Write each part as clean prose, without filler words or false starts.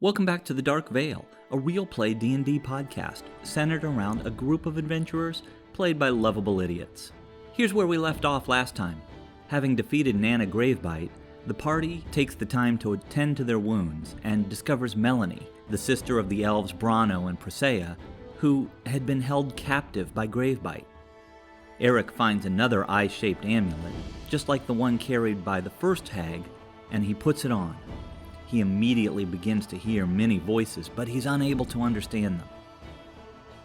Welcome back to The Dark Veil, a real play D&D podcast centered around a group of adventurers played by lovable idiots. Here's where we left off last time. Having defeated Nana Gravebite, the party takes the time to attend to their wounds and discovers Melanie, the sister of the elves Brano and Presea, who had been held captive by Gravebite. Eric finds another eye-shaped amulet, just like the one carried by the first hag, and he puts it on. He immediately begins to hear many voices, but he's unable to understand them.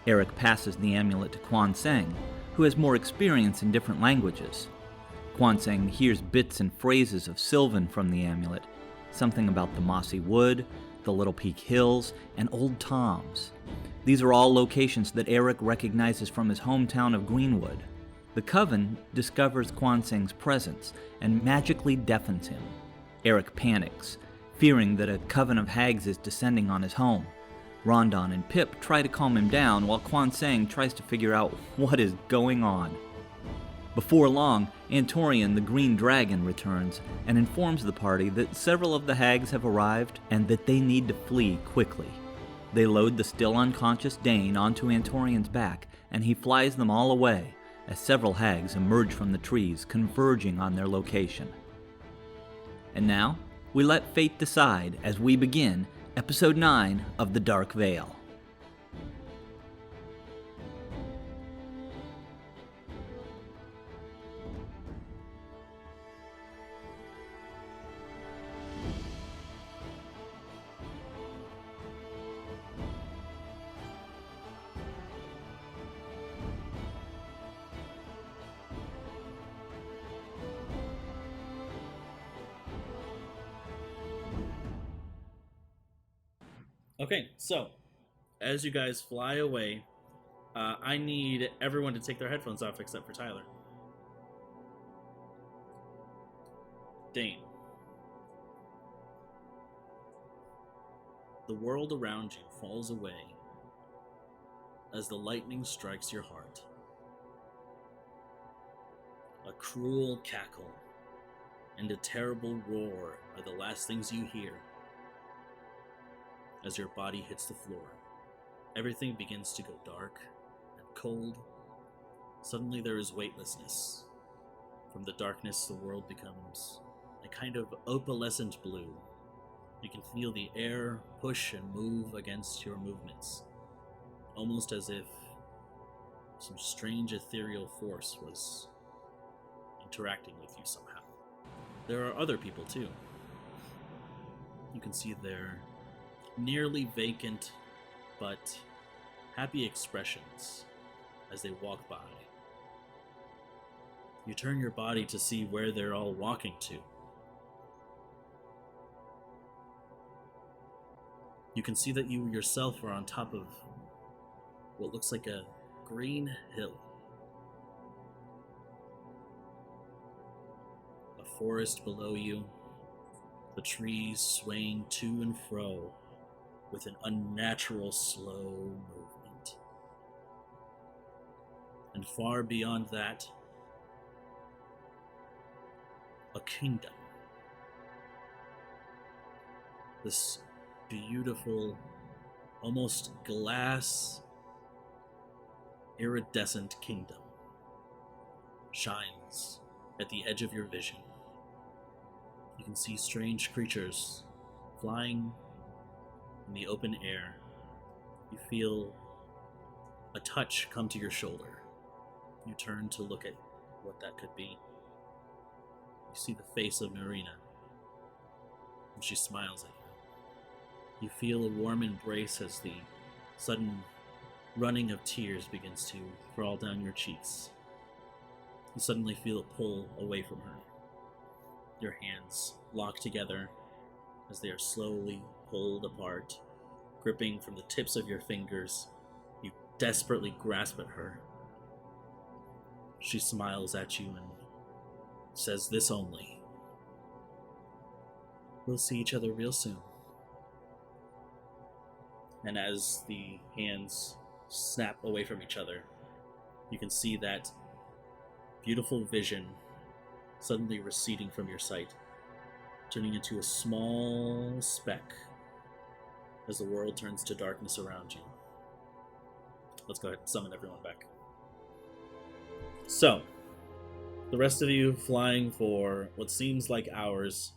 Eric passes the amulet to Quan Seng, who has more experience in different languages. Quan Seng hears bits and phrases of Sylvan from the amulet, something about the mossy wood, the Little Peak Hills, and Old Tom's. These are all locations that Eric recognizes from his hometown of Greenwood. The coven discovers Quan Seng's presence and magically deafens him. Eric panics, fearing that a coven of hags is descending on his home. Rondon and Pip try to calm him down while Quan Seng tries to figure out what is going on. Before long, Antorian the Green Dragon returns and informs the party that several of the hags have arrived and that they need to flee quickly. They load the still unconscious Dane onto Antorian's back, and he flies them all away as several hags emerge from the trees, converging on their location. And now, we let fate decide as we begin Episode 9 of The Dark Veil. Okay, so, as you guys fly away, I need everyone to take their headphones off except for Tyler. Dane. The world around you falls away as the lightning strikes your heart. A cruel cackle and a terrible roar are the last things you hear. As your body hits the floor, everything begins to go dark and cold. Suddenly there is weightlessness. From the darkness, the world becomes a kind of opalescent blue. You can feel the air push and move against your movements, almost as if some strange ethereal force was interacting with you somehow. There are other people too. You can see their nearly vacant but happy expressions as they walk by. You turn your body to see where they're all walking to. You can see that you yourself are on top of what looks like a green hill. A forest below you, the trees swaying to and fro with an unnatural slow movement. And far beyond that, a kingdom. This beautiful, almost glass, iridescent kingdom shines at the edge of your vision. You can see strange creatures flying in the open air. You feel a touch come to your shoulder. You turn to look at what that could be. You see the face of Marina, and she smiles at you. You feel a warm embrace as the sudden running of tears begins to crawl down your cheeks. You suddenly feel a pull away from her. Your hands lock together as they are slowly pulled apart, gripping from the tips of your fingers. You desperately grasp at her. She smiles at you and says this only: "We'll see each other real soon." And as the hands snap away from each other, you can see that beautiful vision suddenly receding from your sight, turning into a small speck as the world turns to darkness around you. Let's go ahead and summon everyone back. So, the rest of you flying for what seems like hours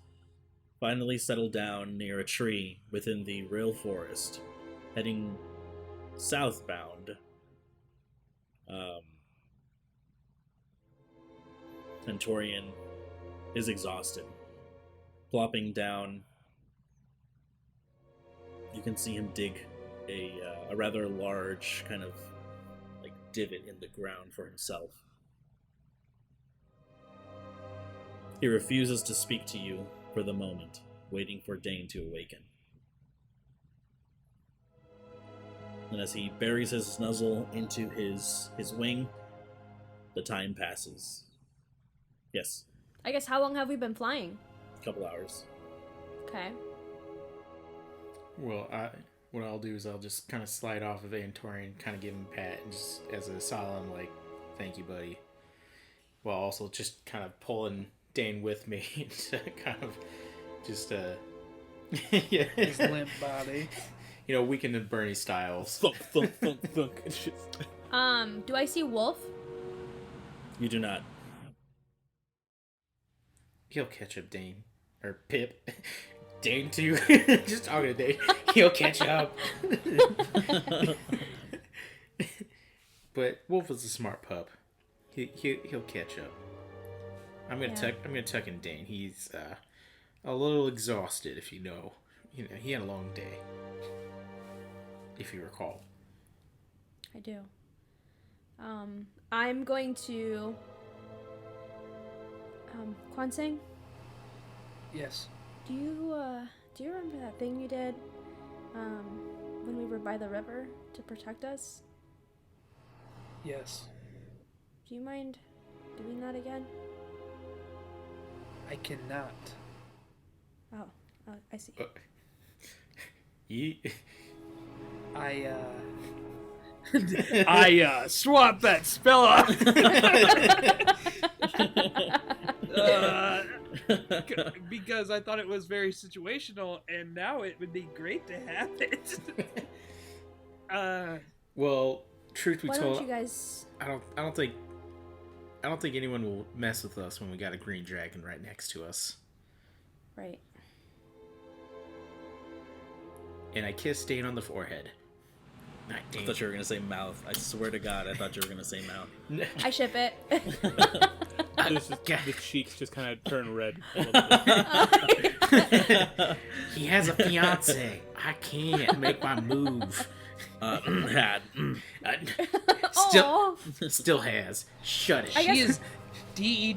finally settle down near a tree within the real forest, heading southbound. Tentorian is exhausted. Plopping down, you can see him dig a rather large kind of like divot in the ground for himself. He refuses to speak to you for the moment, waiting for Dane to awaken. And as he buries his nuzzle into his wing, the time passes. Yes, I guess, how long have we been flying? a couple hours. Okay. Well, what I'll do is I'll just kind of slide off of Antori and kind of give him a pat, and just as a solemn, like, thank you, buddy. While also just kind of pulling Dane with me to kind of just, yeah. His limp body. You know, Weekend at Bernie styles. Thunk, thunk, thunk, thunk. It's just... Do I see Wolf? You do not. He'll catch up, Dane. Or Pip. Dane, too. Just talking to Dane. He'll catch up. But Wolf is a smart pup. He'll catch up. I'm gonna tuck in Dane. He's a little exhausted, if you know. You know, he had a long day. If you recall. I do. I'm going to... Kwansing, Yes. do you remember that thing you did, when we were by the river to protect us? Yes. Do you mind doing that again? I cannot. Oh, I see. I swap that spell off. Because I thought it was very situational, and now it would be great to have it. Well, truth be Why told, don't you guys... I don't think anyone will mess with us when we got a green dragon right next to us. Right. And I kissed Dane on the forehead. Not I Dane. thought you were going to say mouth. I swear to God, I thought you were going to say mouth. I ship it. The cheeks just kind of turn red a little bit. He has a fiance. I can't make my move. Still has. Shut it. I guess- She is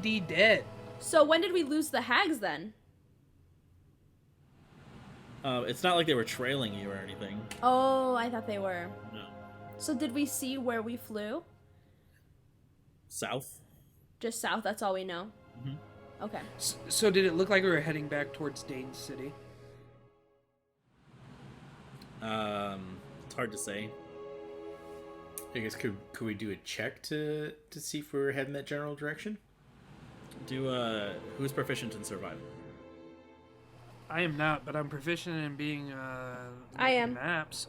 DED dead. So when did we lose the hags then? It's not like they were trailing you or anything. Oh, I thought they were. No. So did we see where we flew? South? Just south, that's all we know. Mhm. Okay. So did it look like we were heading back towards Dane City? It's hard to say. I guess could we do a check to see if we're heading that general direction? Who's proficient in survival? I am not, but I'm proficient in being I am. maps.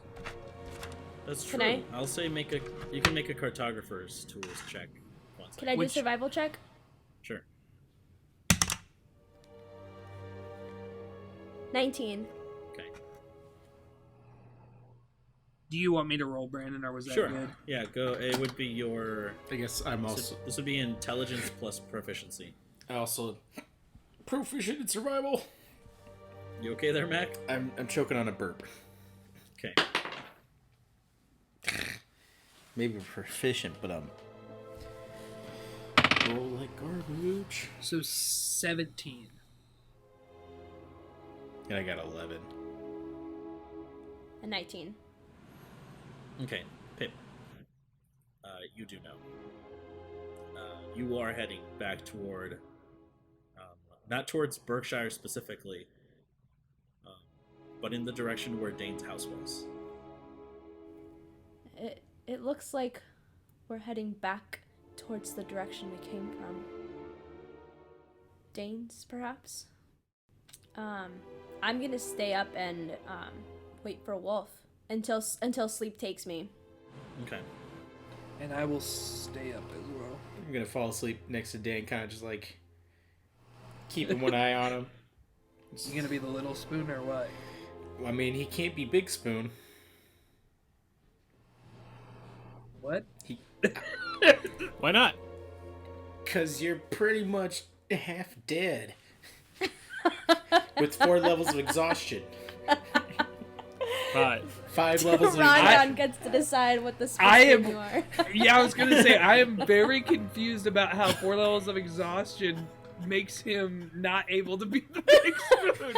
That's true. Can I? I'll say you can make a cartographer's tools check. Can I do Which- survival check? Sure. 19. Okay. Do you want me to roll, Brandon, or was that Sure. good? Yeah, go. It would be your. I guess I'm also This would be intelligence plus proficiency. proficient in survival. You okay there, Mac? I'm choking on a burp. Okay. Maybe proficient, but I'm roll like garbage. So 17. And I got 11. And 19. Okay, Pip. You do know. You are heading back toward, not towards Berkshire specifically, but in the direction where Dane's house was. It looks like we're heading back towards the direction we came from. Dane's, perhaps? I'm gonna stay up and wait for Wolf until sleep takes me. Okay. And I will stay up as well. I'm gonna fall asleep next to Dan, kind of just like keeping one eye on him. You gonna be the little spoon or what? I mean, he can't be Big Spoon. What? Why not? Cause you're pretty much half dead. With 4 levels of exhaustion. 5. 5 levels of Rondon exhaustion. gets to decide what the I spoon am- you are. Yeah, I was gonna say I am very confused about how 4 levels of exhaustion makes him not able to be the big spoon.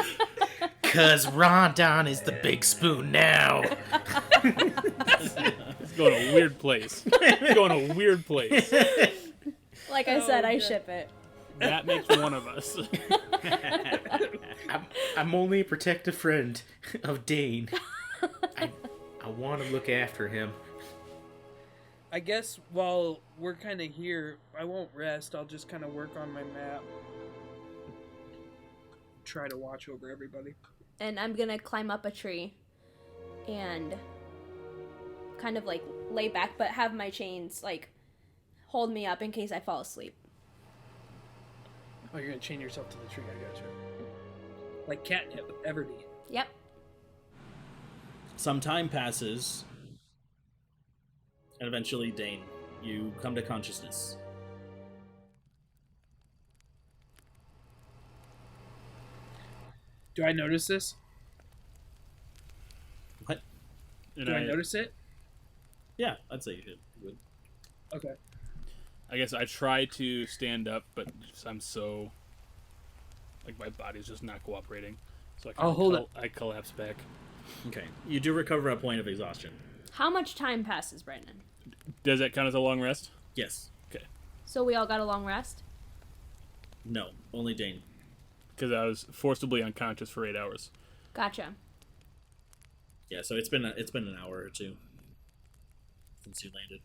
Cause Rondon is the Big Spoon now. It's going a weird place. It's going a weird place. Like I said, I God. ship it. That makes one of us. I'm only a protective friend of Dane. I want to look after him. I guess while we're kind of here, I won't rest. I'll just kind of work on my map. Try to watch over everybody. And I'm gonna climb up a tree and kind of like lay back, but have my chains like hold me up in case I fall asleep. Oh, you're gonna chain yourself to the tree. I gotcha. Like catnip with Everdeen. Yep. Some time passes, and eventually, Dane, you come to consciousness. Do I notice this? What? And Do I notice it? Yeah, I'd say you should. You would. Okay. I guess I try to stand up, but I'm so... Like, my body's just not cooperating. So I'll hold it. I collapse back. Okay. You do recover a point of exhaustion. How much time passes, Brandon? Does that count as a long rest? Yes. So we all got a long rest? No. Only Dane. Because I was forcibly unconscious for 8 hours. Gotcha. Yeah. So it's been an hour or two since you landed.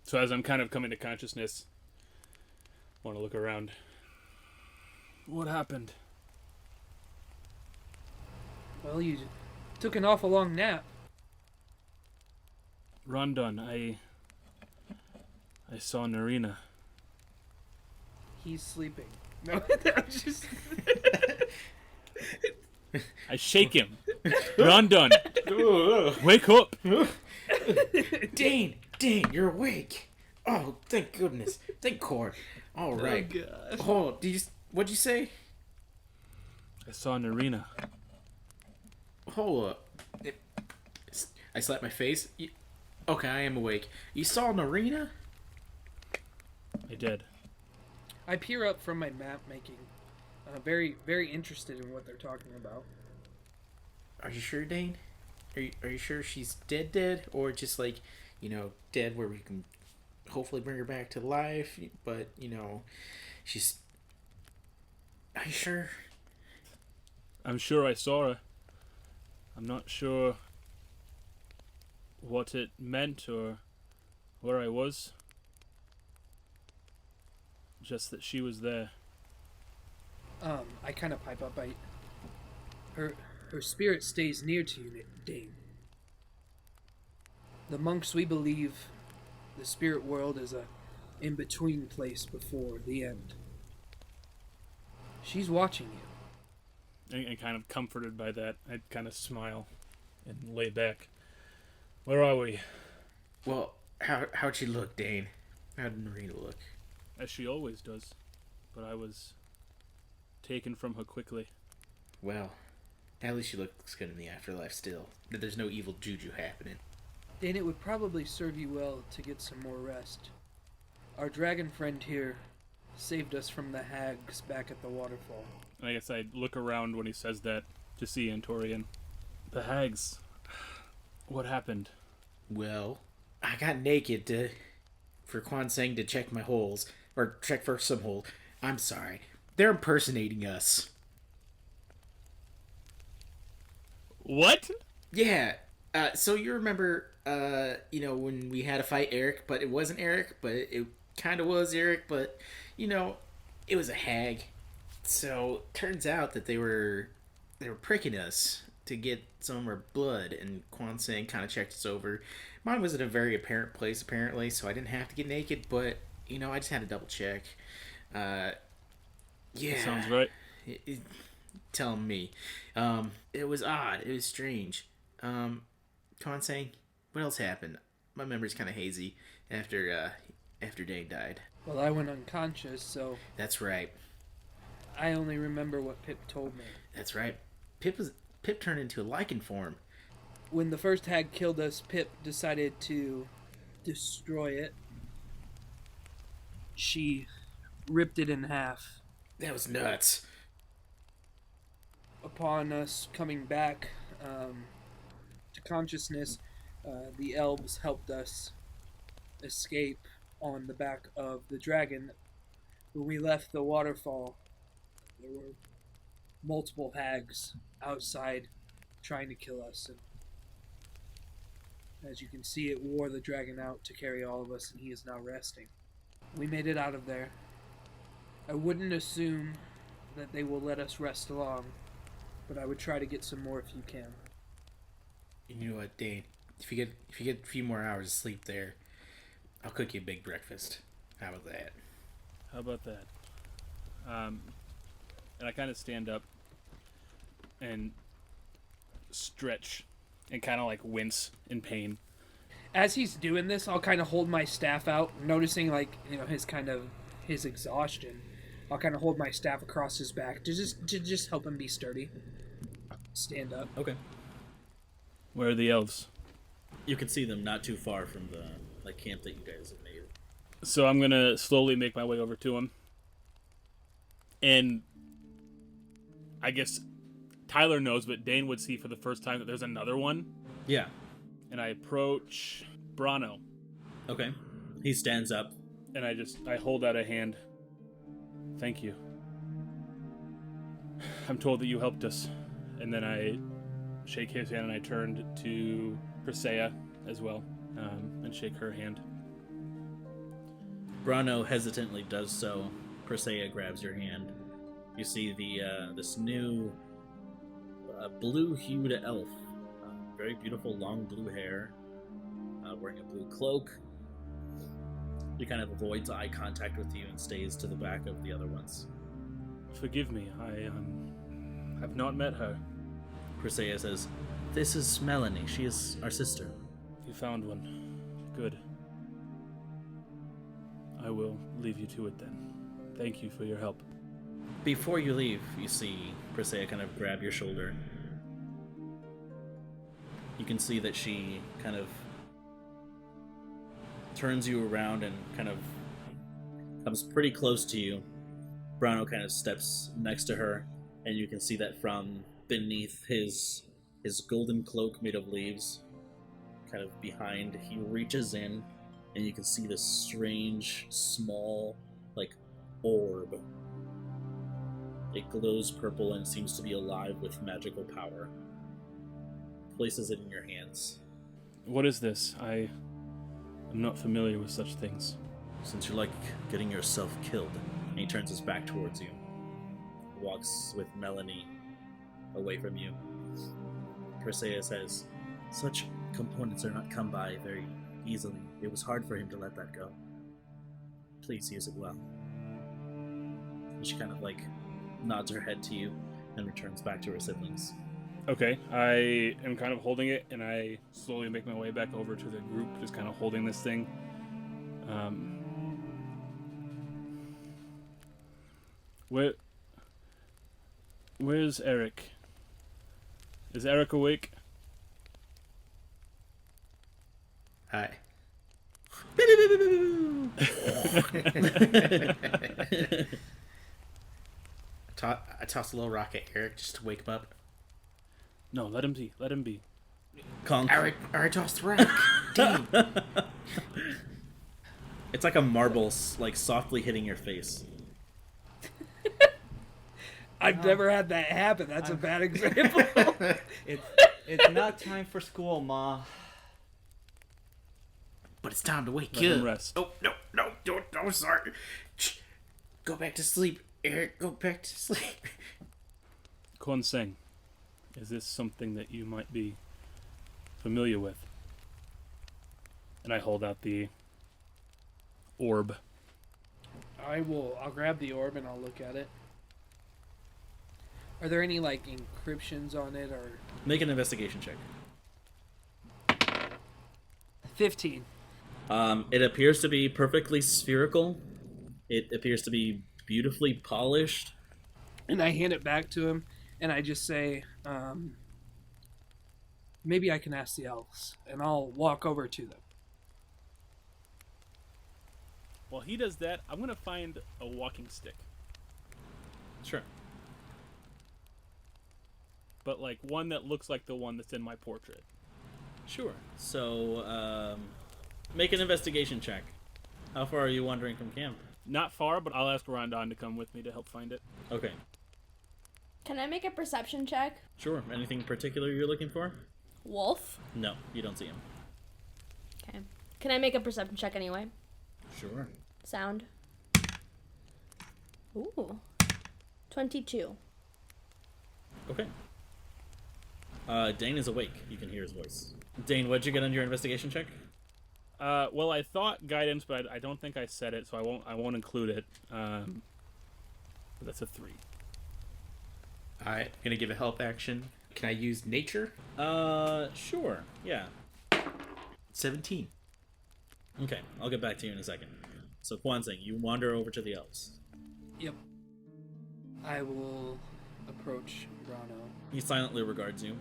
So as I'm kind of coming to consciousness, I want to look around. What happened? Well, you took an awful long nap. Rondon, I saw Narina. He's sleeping. No, I'm just... I shake him. Rondon, wake up! Dane, you're awake. Oh, thank goodness. Thank Cord. All right. God. Oh, what'd you say? I saw Narina. Hold up. I slapped my face. Okay, I am awake. You saw Narina? I did. I peer up from my map making. Very, very interested in what they're talking about. Are you sure, Dane? Are you sure she's dead? Or just like, dead where we can hopefully bring her back to life, but, she's... Are you sure? I'm sure I saw her. I'm not sure what it meant or where I was. Just that she was there. I kind of pipe up. Her spirit stays near to you, Dane. The monks, we believe the spirit world is a in-between place before the end. She's watching you. And kind of comforted by that, I'd kind of smile and lay back. Where are we? Well, how'd she look, Dane? How'd Narina look? As she always does. But I was taken from her quickly. Well, at least she looks good in the afterlife still. There's no evil juju happening. Dane, it would probably serve you well to get some more rest. Our dragon friend here saved us from the hags back at the waterfall. And I guess I'd look around when he says that to see Antorian. The hags. What happened? Well, I got naked for Quan Sang to check my holes. Or check for some hole. I'm sorry. They're impersonating us. What? Yeah. So you remember, when we had to fight Eric, but it wasn't Eric, but it kind of was Eric, but, it was a hag. So turns out that they were pricking us to get some of our blood, and Quan Sang kind of checked us over. Mine was at a very apparent place apparently, so I didn't have to get naked, but I just had to double check. Yeah, That sounds right. Tell me. It was odd. It was strange. Quan Sang, what else happened? My memory's kind of hazy after Dane died. Well, I went unconscious, so That's right. I only remember what Pip told me. That's right. Pip turned into a lichen form. When the first hag killed us, Pip decided to destroy it. She ripped it in half. That was nuts. Upon us coming back to consciousness, the elves helped us escape on the back of the dragon. When we left the waterfall, there were multiple hags outside trying to kill us. And as you can see, it wore the dragon out to carry all of us, and he is now resting. We made it out of there. I wouldn't assume that they will let us rest long, but I would try to get some more if you can. You know what, Dane? If you get a few more hours of sleep there, I'll cook you a big breakfast. How about that? How about that? And I kind of stand up and stretch and kind of like wince in pain. As he's doing this, I'll kind of hold my staff out, noticing his exhaustion. I'll kind of hold my staff across his back to just help him be sturdy. Stand up. Okay. Where are the elves? You can see them not too far from the camp that you guys have made. So I'm going to slowly make my way over to him. And I guess Tyler knows, but Dane would see for the first time that there's another one. Yeah. And I approach Brano. Okay. He stands up. And I hold out a hand. Thank you. I'm told that you helped us. And then I shake his hand and I turned to Persea as well and shake her hand. Brano hesitantly does so. Persea grabs your hand. You see this new blue-hued elf. Very beautiful long blue hair. Wearing a blue cloak. He kind of avoids eye contact with you and stays to the back of the other ones. Forgive me, I have not met her. Persea says, "This is Melanie. She is our sister." You found one. Good. I will leave you to it then. Thank you for your help. Before you leave, you see Persea kind of grab your shoulder. You can see that she kind of turns you around and kind of comes pretty close to you. Brano kind of steps next to her, and you can see that from beneath his golden cloak made of leaves, kind of behind, he reaches in, and you can see this strange, small, orb. It glows purple and seems to be alive with magical power. Places it in your hands. What is this? I am not familiar with such things. Since you're getting yourself killed, and he turns his back towards you, walks with Melanie away from you. Persea says, "Such components are not come by very easily. It was hard for him to let that go. Please use it well." And she kind of nods her head to you and returns back to her siblings. Okay, I am kind of holding it, and I slowly make my way back over to the group, just kind of holding this thing. Where's Eric? Is Eric awake? Hi. I toss a little rock at Eric just to wake him up. No, let him be. Let him be. Conk. Eric tossed the rock. Damn. It's like a marble, softly hitting your face. I've never had that happen. That's a bad example. It's not time for school, Ma. But it's time to wake Let you him up. rest. Oh, no, sorry. Shh. Go back to sleep. Eric, go back to sleep. Kwon Seng, is this something that you might be familiar with? And I hold out the orb. I'll grab the orb and I'll look at it. Are there any like encryptions on it or? Make an investigation check. 15. It appears to be perfectly spherical. It appears to be beautifully polished. And I hand it back to him and I just say, maybe I can ask the elves, and I'll walk over to them. While he does that, I'm going to find a walking stick. Sure. But like one that looks like the one that's in my portrait. Sure. So, make an investigation check. How far are you wandering from camp? Not far, but I'll ask Rondon to come with me to help find it. Okay. Can I make a perception check? Sure. Anything particular you're looking for? Wolf? No, you don't see him. Okay. Can I make a perception check anyway? Sure. Sound. Ooh. 22. Okay. Dane is awake. You can hear his voice. Dane, what'd you get on your investigation check? Well, I thought guidance, but I don't think I said it, so I won't include it. But that's a 3. I'm gonna give a help action. Can I use nature? Sure. Yeah. 17. Okay, I'll get back to you in a second. So, Kwanzaa, you wander over to the elves. Yep. I will approach Brano. He silently regards you.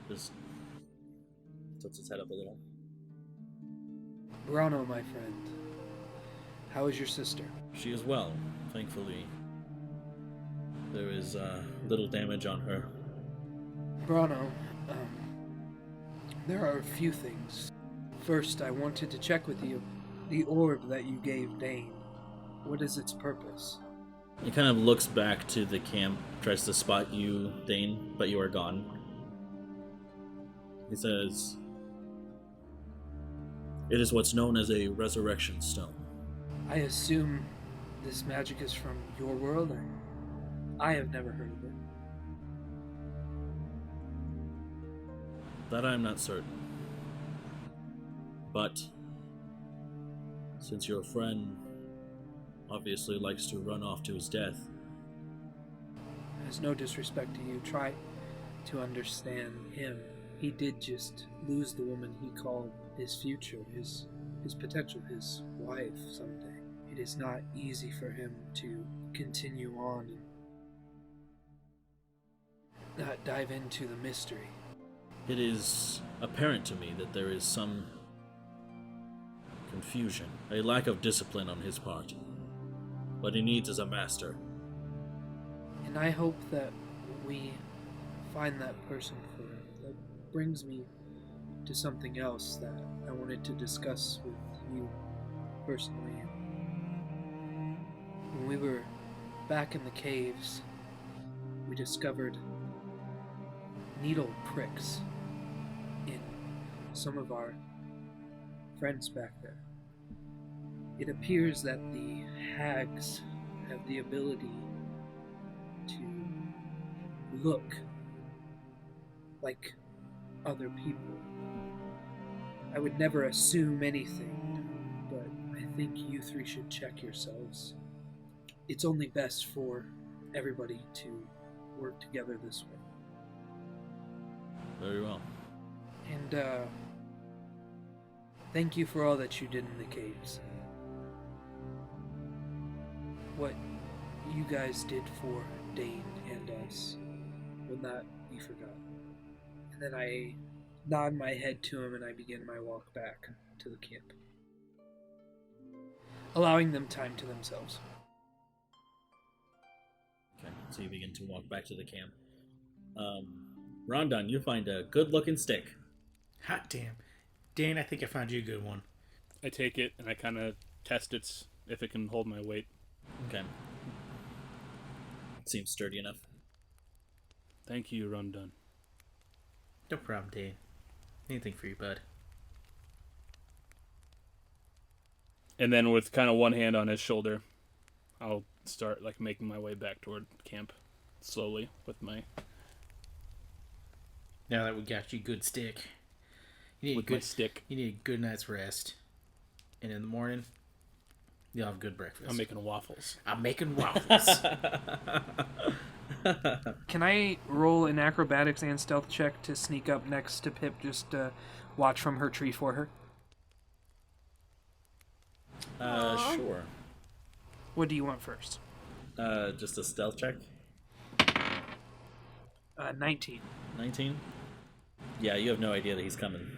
Just tilts his head up a little. Brano, my friend. How is your sister? She is well, thankfully. There is little damage on her. Brano, there are a few things. First, I wanted to check with you. The orb that you gave Dane, what is its purpose? He kind of looks back to the camp, tries to spot you, Dane, but you are gone. He says, "It is what's known as a resurrection stone." I assume this magic is from your world? I have never heard of it. That I am not certain. But since your friend obviously likes to run off to his death, There's no disrespect to you. Try to understand him. He did just lose the woman he called his future, his potential, his wife someday. It is not easy for him to continue on and not dive into the mystery. it is apparent to me that there is some confusion, a lack of discipline on his part. What he needs is a master. And I hope that we find that person for him. That brings me to something else that I wanted to discuss with you personally. When we were back in the caves, we discovered needle pricks in some of our friends back there. It appears that the hags have the ability to look like other people. I would never assume anything, but I think you three should check yourselves. It's only best for everybody to work together this way. Very well. And, thank you for all that you did in the caves. What you guys did for Dane and us will not be forgotten. And then I nod my head to him and I begin my walk back to the camp, allowing them time to themselves. Okay, so you begin to walk back to the camp. Rondon, you find a good-looking stick. Hot damn. Dane, I think I found you a good one. I take it and I kind of test if it can hold my weight. Okay. It seems sturdy enough. Thank you, Rondon. No problem, Dane. Anything for you, bud. And then with kind of one hand on his shoulder, I'll start like making my way back toward camp slowly with my Now that we got you a good stick, you need with my stick. You need a good night's rest, and in the morning, you'll have a good breakfast. I'm making waffles. I'm making waffles. Can I roll an acrobatics and stealth check to sneak up next to Pip, just to watch from her tree for her? Sure. What do you want first? Just a stealth check. 19. 19. Yeah, you have no idea that he's coming,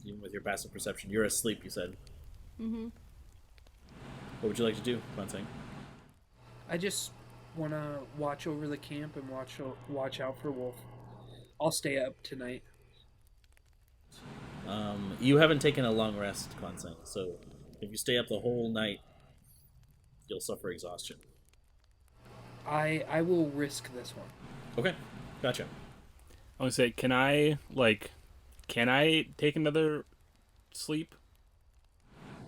even with your passive perception. You're asleep, you said. Mm-hmm. What would you like to do, Quanting? I just want to watch over the camp and watch out for Wolf. I'll stay up tonight. You haven't taken a long rest, Quanting, so if you stay up the whole night, you'll suffer exhaustion. I will risk this one. Okay, gotcha. I want to say, can I take another sleep?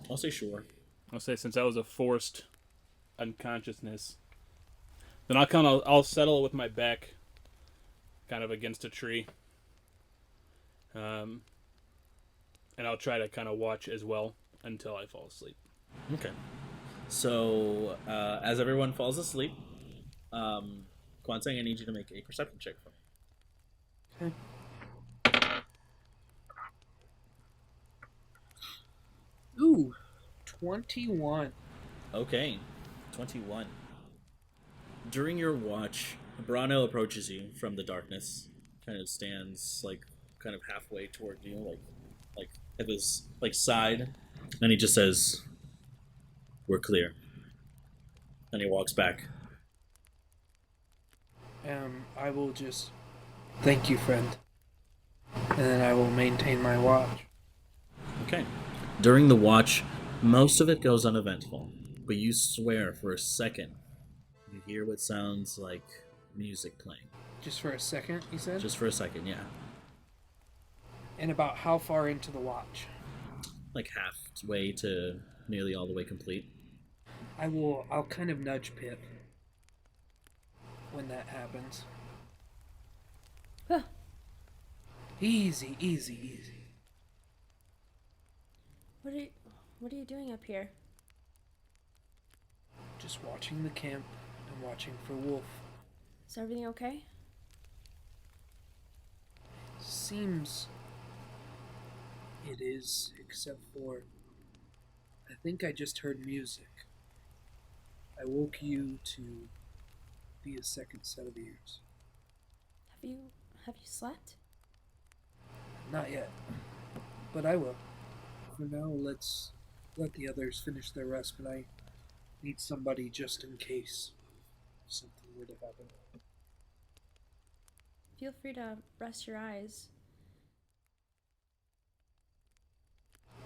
I'll say sure. I'll say since that was a forced unconsciousness, then I'll settle with my back kind of against a tree. And I'll try to kind of watch as well until I fall asleep. Okay. So, as everyone falls asleep, Quanting, I need you to make a perception check for me. Okay. Ooh, 21. Okay, 21. During your watch, Brano approaches you from the darkness. Kind of stands kind of halfway toward you, like at his side, and he just says, "We're clear." And he walks back. I will just thank you, friend, and then I will maintain my watch. Okay. During the watch, most of it goes uneventful, but you swear for a second you hear what sounds like music playing. Just for a second, you said? Just for a second, yeah. And about how far into the watch? Like halfway to nearly all the way complete. I'll kind of nudge Pip when that happens. Huh. Easy, easy, easy. What are you doing up here? Just watching the camp and watching for Wolf. Is everything okay? Seems it is, except for I think I just heard music. I woke you to be a second set of ears. Have you slept? Not yet, but I will. For now, let's let the others finish their rest, but I need somebody just in case something were to happen. Feel free to rest your eyes.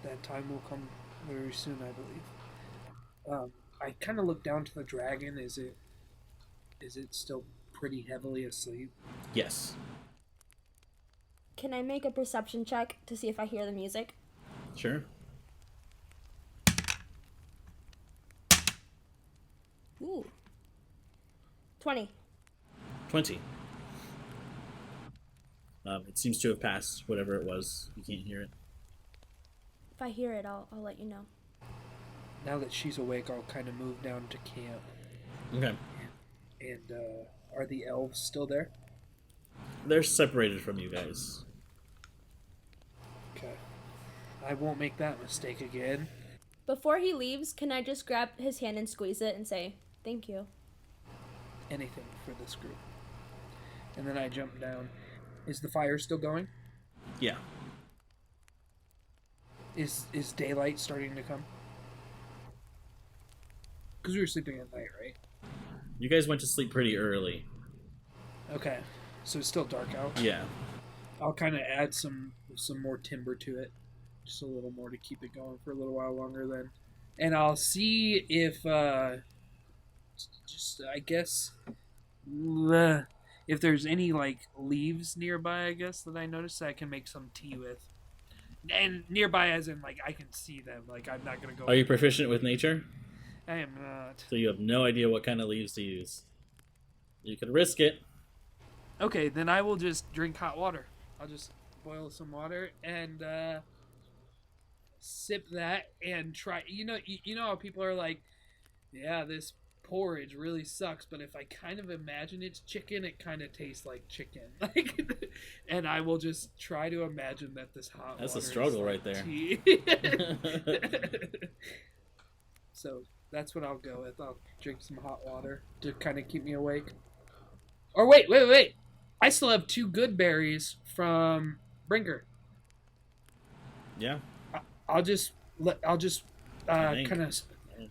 That time will come very soon, I believe. I kind of look down to the dragon. Is it still pretty heavily asleep? Yes. Can I make a perception check to see if I hear the music? Sure. Ooh. 20. 20. It seems to have passed whatever it was. You can't hear it. If I hear it, I'll let you know. Now that she's awake, I'll kind of move down to camp. Okay. And are the elves still there? They're separated from you guys. Okay. I won't make that mistake again. Before he leaves, can I just grab his hand and squeeze it and say, thank you? Anything for this group. And then I jump down. Is the fire still going? Yeah. Is daylight starting to come? Because we were sleeping at night, right? You guys went to sleep pretty early. Okay. So it's still dark out? Yeah. I'll kind of add some more timber to it. Just a little more to keep it going for a little while longer then. And I'll see if, I guess, if there's any, leaves nearby, I guess, that I noticed that I can make some tea with. And nearby as in, I can see them. I'm not going to go... Are you proficient with nature? I am not. So you have no idea what kind of leaves to use. You could risk it. Okay, then I will just drink hot water. I'll just boil some water and sip that and try. You know how people are like, yeah, this porridge really sucks, but if I kind of imagine it's chicken, it kind of tastes like chicken. Like, and I will just try to imagine that this hot That's water a struggle is like right there. tea. So that's what I'll go with. I'll drink some hot water to kind of keep me awake. Or wait. I still have 2 good berries from Brinker. Yeah. I'll just I kind of,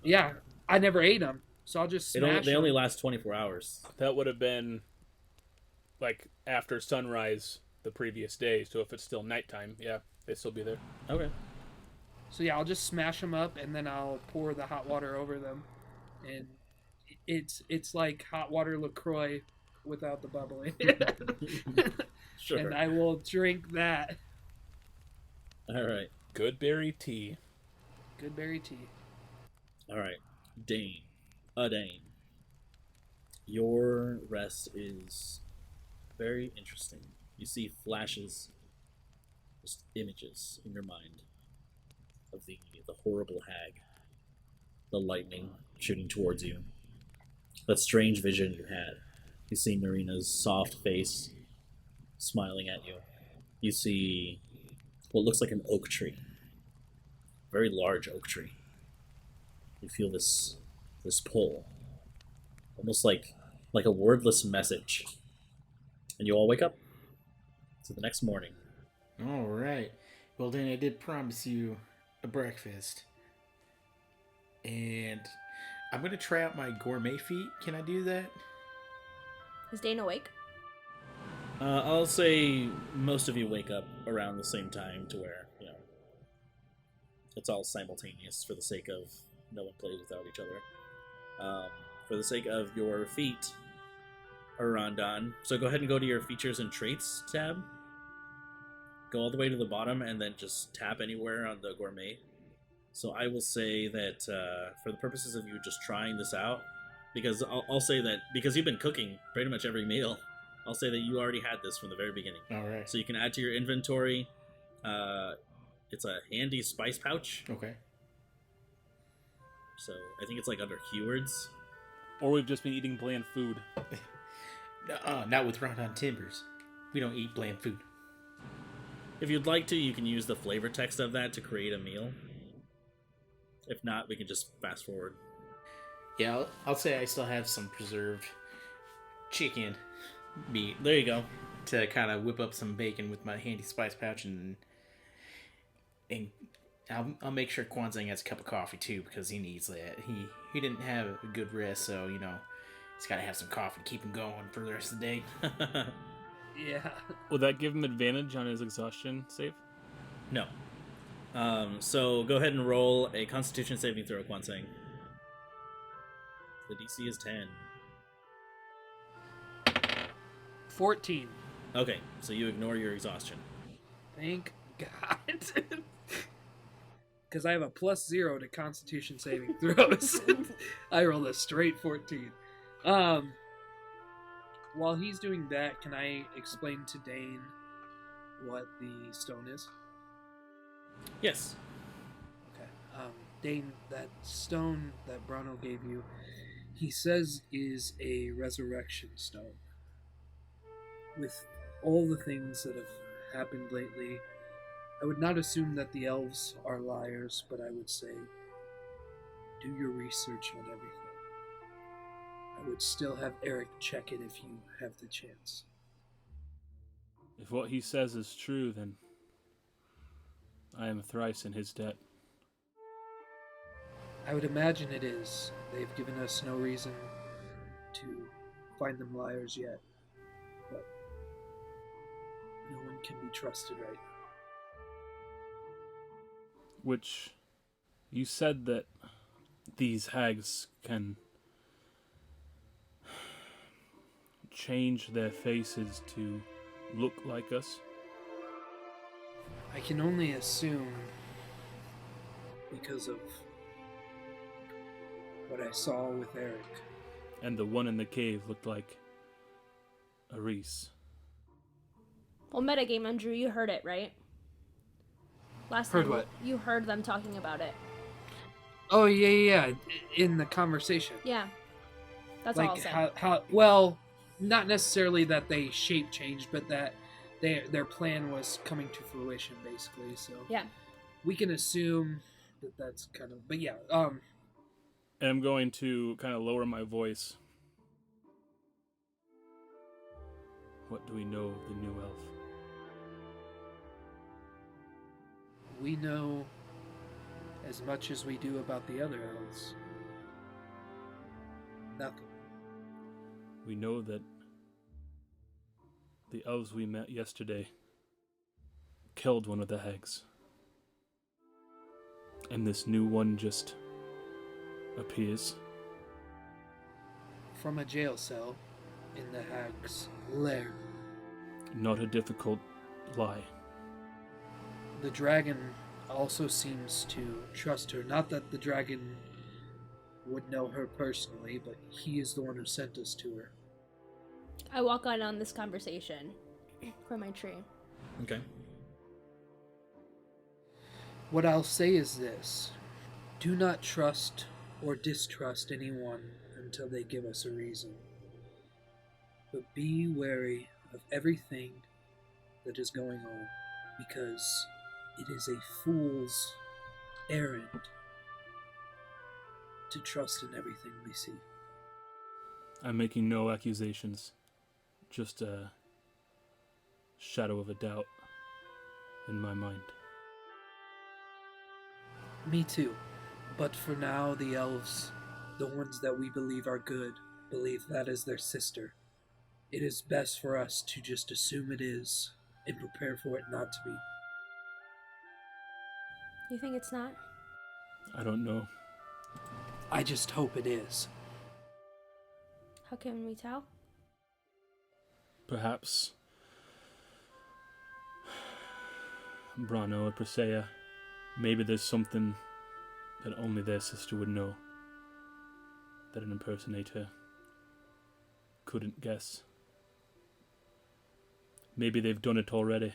yeah. I never ate them, so I'll just smash They only them. last 24 hours. That would have been like after sunrise the previous day. So if it's still nighttime, yeah, they'd still be there. Okay. So yeah, I'll just smash them up and then I'll pour the hot water over them, and it's like hot water LaCroix without the bubbling. Sure. And I will drink that. All right. Good berry tea. Good berry tea. All right. Dane. Dane. Your rest is very interesting. You see flashes, just images in your mind of the horrible hag, the lightning shooting towards you, that strange vision you had. You see Marina's soft face smiling at you. You see what looks like an oak tree, very large oak tree. You feel this pull, almost like a wordless message, and you all wake up to the next morning. All right. Well, then I did promise you a breakfast, and I'm gonna try out my gourmet feet. Can I do that? Is Dane awake? I'll say most of you wake up around the same time to where, it's all simultaneous for the sake of no one plays without each other. For the sake of your feet, Arandon. So go ahead and go to your features and traits tab. Go all the way to the bottom and then just tap anywhere on the gourmet. So I will say that for the purposes of you just trying this out, because I'll say that because you've been cooking pretty much every meal, I'll say that you already had this from the very beginning. All right. So you can add to your inventory. It's a handy spice pouch. Okay. So I think it's like under keywords. Or we've just been eating bland food. Not with Rondon Timbers. We don't eat bland food. If you'd like to, you can use the flavor text of that to create a meal. If not, we can just fast forward. Yeah, I'll say I still have some preserved chicken meat There you go. to kind of whip up some bacon with my handy spice pouch, and I'll make sure Kwanzaa has a cup of coffee too, because he needs that. He didn't have a good rest, so he's got to have some coffee to keep him going for the rest of the day. Yeah. Will that give him advantage on his exhaustion save? No. So go ahead and roll a Constitution saving throw, Kwanzaa. The DC is 10. 14. Okay, so you ignore your exhaustion. Thank God. Because I have a +0 to Constitution saving throws. I rolled a straight 14. While he's doing that, can I explain to Dane what the stone is? Yes. Okay. Dane, that stone that Brano gave you, he says is a resurrection stone. With all the things that have happened lately, I would not assume that the elves are liars, but I would say do your research on everything. I would still have Eric check it if you have the chance. If what he says is true, then I am thrice in his debt. I would imagine it is. They've given us no reason to find them liars yet. But no one can be trusted right now. Which, you said that these hags can change their faces to look like us. I can only assume because of what I saw with Eric. And the one in the cave looked like a Reese. Well, metagame, Andrew, you heard it, right? Last Heard time what? you heard them talking about it. Oh, yeah. In the conversation. Yeah. That's all I'll say. Well, not necessarily that they shape changed, but that their plan was coming to fruition, basically. So Yeah. we can assume that that's kind of. But yeah. And I'm going to kind of lower my voice. What do we know of the new elf? We know as much as we do about the other elves. Nothing. We know that the elves we met yesterday killed one of the hags. And this new one just appears. From a jail cell in the hag's lair. Not a difficult lie. The dragon also seems to trust her. Not that the dragon would know her personally, but he is the one who sent us to her. I walk on this conversation from my tree. Okay. What I'll say is this. Do not trust or distrust anyone until they give us a reason. But be wary of everything that is going on, because it is a fool's errand to trust in everything we see. I'm making no accusations. Just a shadow of a doubt in my mind. Me too. But for now, the elves, the ones that we believe are good, believe that is their sister. It is best for us to just assume it is and prepare for it not to be. You think it's not? I don't know. I just hope it is. How can we tell? Perhaps Brano or Presea. Maybe there's something that only their sister would know that an impersonator couldn't guess. Maybe they've done it already.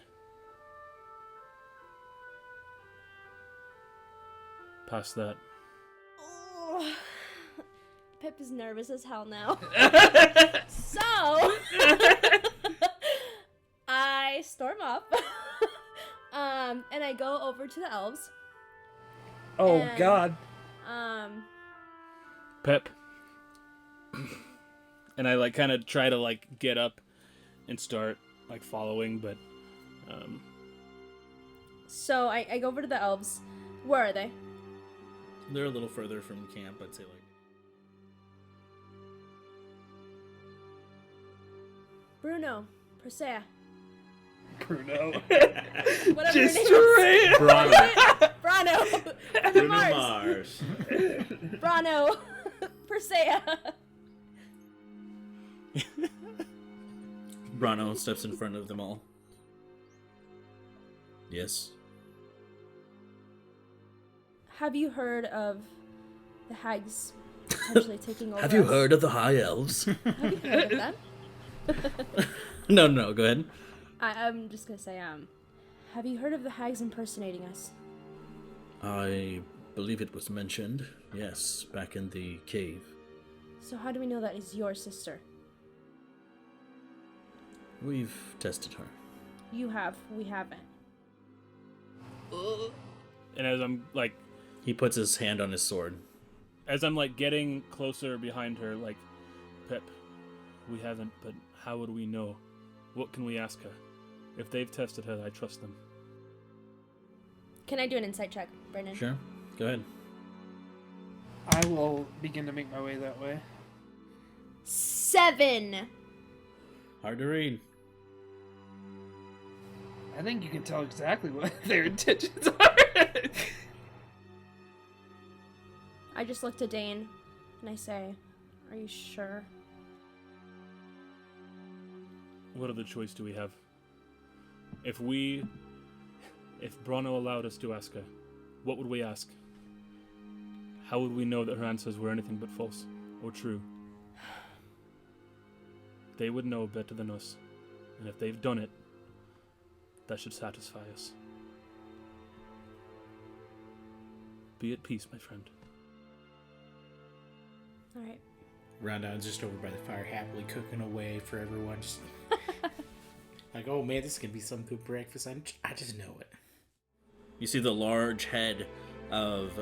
Past that. Oh, Pip is nervous as hell now. So, I storm up, and I go over to the elves. Oh, And, God. Pep. And I kind of try to get up and start following, but So I go over to the elves. Where are they? They're a little further from camp, I'd say Bruno, Presea, Bruno. whatever your name is. Brano. Brano, Bruno Mars, Mars. Brano, Presea. Brano steps in front of them all. Yes. Have you heard of the hags potentially taking over? Have you us? heard of the High Elves? Have you heard of them? No, go ahead. I'm just gonna say, have you heard of the hags impersonating us? I believe it was mentioned, yes, back in the cave. So how do we know that is your sister? We've tested her. You have, we haven't. And as I'm He puts his hand on his sword. as I'm getting closer behind her, Pep, we haven't, but how would we know? What can we ask her? If they've tested her, I trust them. Can I do an insight check, Brendan? Sure, go ahead. I will begin to make my way that way. 7. Hard to read. I think you can tell exactly what their intentions are. I just look to Dane and I say, are you sure? What other choice do we have? If Brano allowed us to ask her, what would we ask? How would we know that her answers were anything but false or true? They would know better than us, and if they've done it, that should satisfy us. Be at peace, my friend. All right. Rondon's just over by the fire, happily cooking away for everyone. Just like, oh man, this is gonna be some good breakfast. I just know it. You see the large head of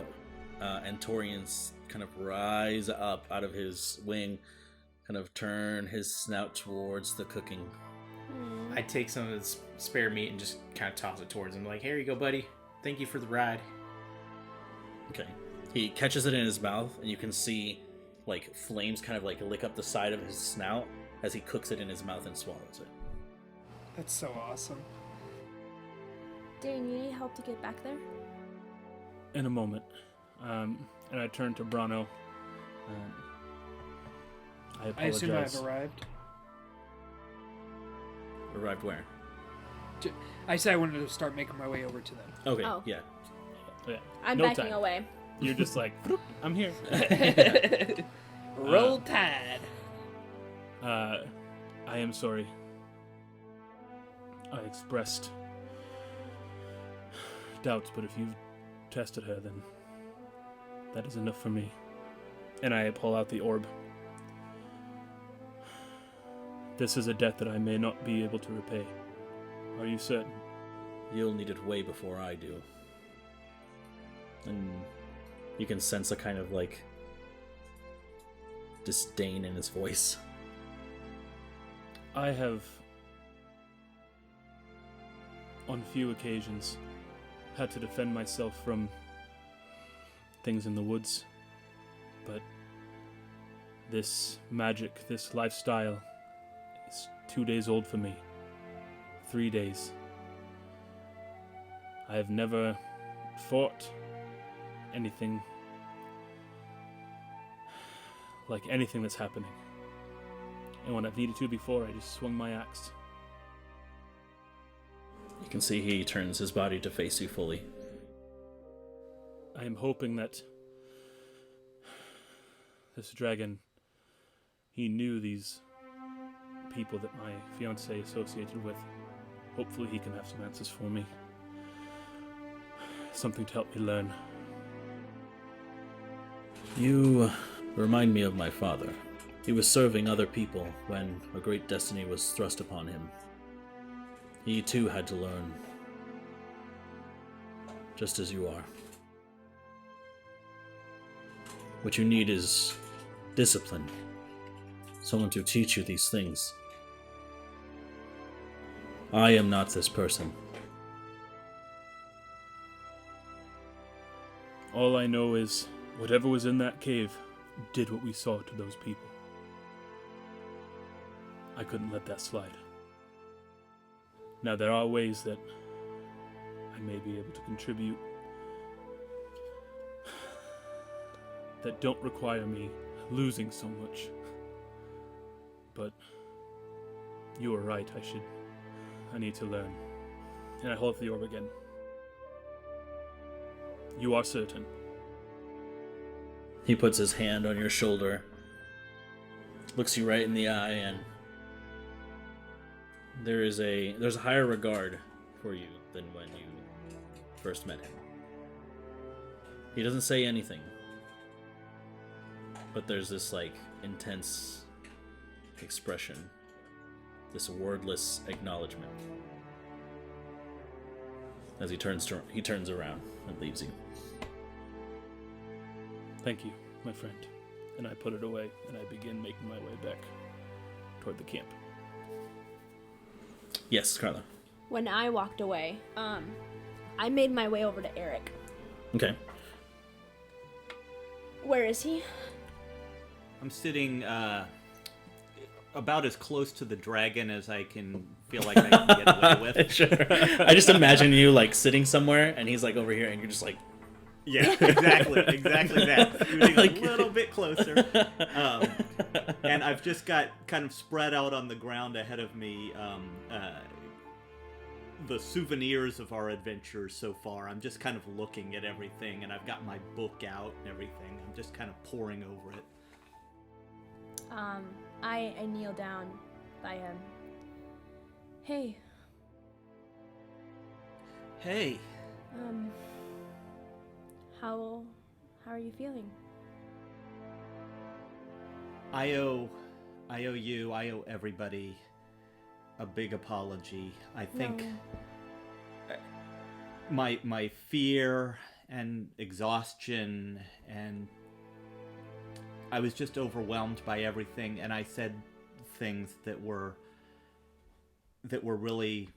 Antorian's kind of rise up out of his wing, kind of turn his snout towards the cooking. I take some of the spare meat and just kind of toss it towards him. Like, here you go, buddy. Thank you for the ride. Okay. He catches it in his mouth, and you can see like flames kind of like lick up the side of his snout as he cooks it in his mouth and swallows it. That's so awesome. Dane, you need help to get back there? In a moment. And I turn to Brano. I I assume apologize. I've arrived. Arrived where? I said I wanted to start making my way over to them. Okay, Oh. yeah. Yeah. I'm No backing time. away. You're just like, "Vroom, I'm here. Roll Tide. I am sorry. I expressed doubts, but if you've tested her, then that is enough for me. And I pull out the orb. This is a debt that I may not be able to repay. Are you certain? You'll need it way before I do. And you can sense a kind of like disdain in his voice. I have, on few occasions, had to defend myself from things in the woods, but this magic, this lifestyle, is 2 days old for me. 3 days. I have never fought anything like anything that's happening. And when I've needed to before, I just swung my axe. You can see he turns his body to face you fully. I am hoping that this dragon, he knew these people that my fiancée associated with. Hopefully he can have some answers for me. Something to help me learn. You remind me of my father. He was serving other people when a great destiny was thrust upon him. He too had to learn, just as you are. What you need is discipline. Someone to teach you these things. I am not this person. All I know is whatever was in that cave did what we saw to those people. I couldn't let that slide. Now there are ways that I may be able to contribute that don't require me losing so much. But you are right, I need to learn. And I hold up the orb again. You are certain. He puts his hand on your shoulder, looks you right in the eye, and there's a higher regard for you than when you first met him. He doesn't say anything, but there's this like intense expression, this wordless acknowledgement as he turns around and leaves you. Thank you, my friend. And I put it away, and I begin making my way back toward the camp. Yes, Carla. When I walked away, I made my way over to Eric. Okay. Where is he? I'm sitting about as close to the dragon as I can feel like I can get away with. Sure. I just imagine you like sitting somewhere, and he's like over here, and you're just like, Yeah, exactly that. Scooting Like- a little bit closer. And I've just got kind of spread out on the ground ahead of me the souvenirs of our adventures so far. I'm just kind of looking at everything, and I've got my book out and everything. I'm just kind of poring over it. I kneel down by him. Hey. Hey. How are you feeling? I owe you, I owe everybody a big apology. I think my fear and exhaustion, and I was just overwhelmed by everything, and I said things that were really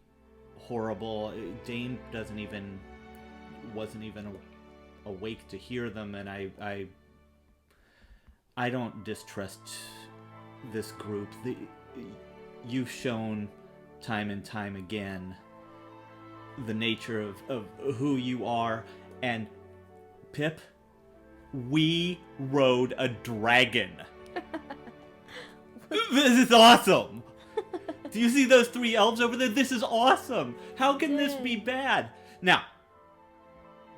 horrible. Dane wasn't even awake to hear them, and I don't distrust this group. You've shown time and time again the nature of who you are. And Pip, we rode a dragon. This is awesome. Do you see those 3 elves over there? This is awesome. How can this be bad? Now,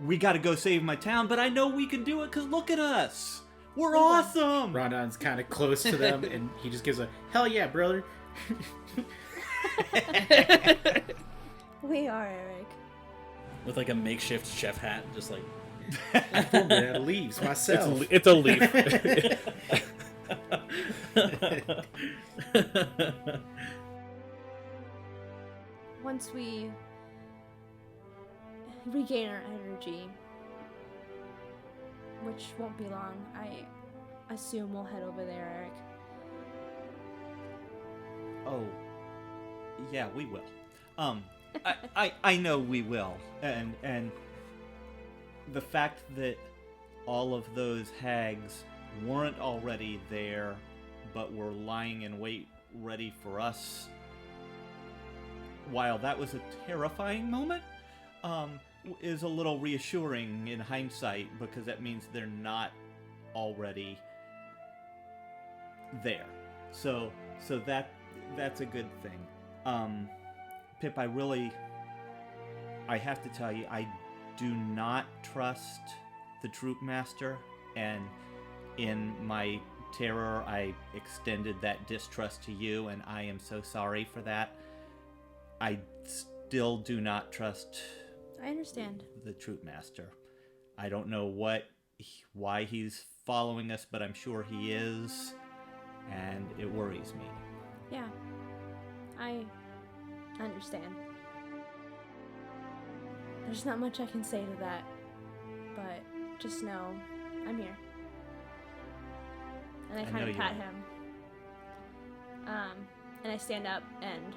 we gotta go save my town, but I know we can do it because look at us. We're awesome! Rondon's kind of close to them, and he just gives a, hell yeah, brother. We are, Eric. With like a makeshift chef hat, just like... I formed it out of leaves myself. It's a leaf. Once we regain our energy, which won't be long, I assume we'll head over there, Eric. Oh, yeah, we will. I know we will, and the fact that all of those hags weren't already there, but were lying in wait, ready for us. While that was a terrifying moment, is a little reassuring in hindsight, because that means they're not already there. So that's a good thing. Pip, I have to tell you, I do not trust the troop master, and in my terror, I extended that distrust to you, and I am so sorry for that. I still do not trust. I understand. The troop master. I don't know why he's following us, but I'm sure he is, and it worries me. Yeah, I understand. There's not much I can say to that, but just know I'm here. And I kind of pat him. And I stand up and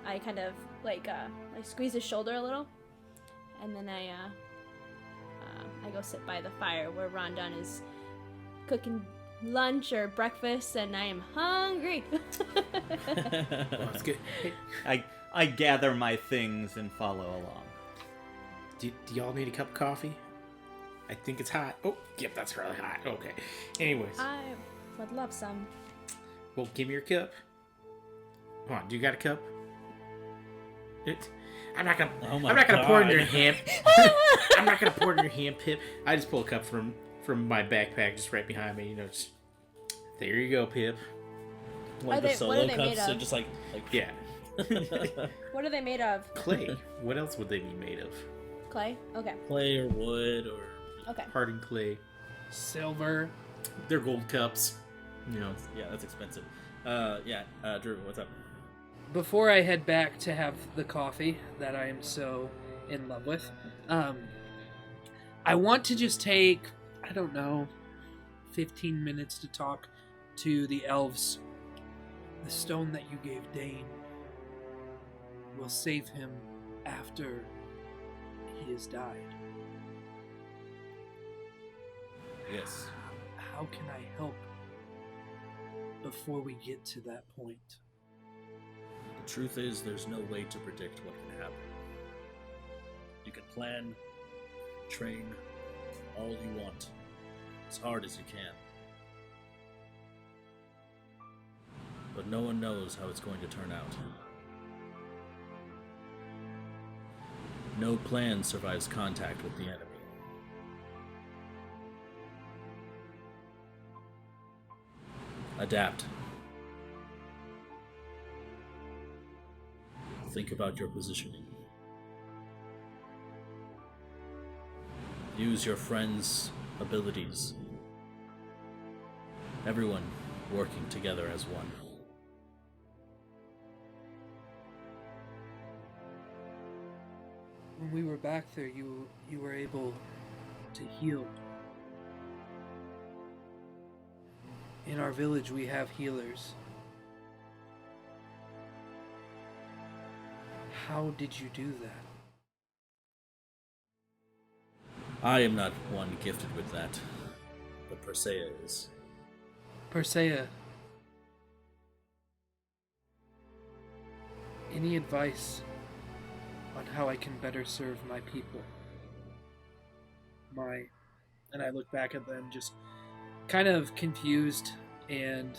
I kind of like squeeze his shoulder a little, and then I go sit by the fire where Rondon is cooking lunch or breakfast, and I am hungry. That's good. I gather my things and follow along. Do y'all need a cup of coffee? I think it's hot. Oh, yep, that's really hot. Okay. Anyways. I would love some. Well, give me your cup. Come on, do you got a cup? I'm not gonna pour it in your hand. I'm not gonna pour it in your hand, Pip. I just pull a cup from my backpack just right behind me. Just there you go, Pip. Like the solo cups, so just like yeah. What are they made of? Clay. What else would they be made of? Clay? Okay. Clay or wood or Okay. Hardened clay. Silver. They're gold cups. Yeah, that's expensive. Drew, what's up? Before I head back to have the coffee that I am so in love with, I want to just take, 15 minutes to talk to the elves. The stone that you gave Dane will save him after he has died. Yes. How can I help before we get to that point? The truth is, there's no way to predict what can happen. You can plan, train, all you want, as hard as you can. But no one knows how it's going to turn out. No plan survives contact with the enemy. Adapt. Think about your positioning. Use your friends' abilities. Everyone working together as one. When we were back there, you were able to heal. In our village, we have healers. How did you do that? I am not one gifted with that, but Persea is. Persea, any advice on how I can better serve my people? And I look back at them just kind of confused and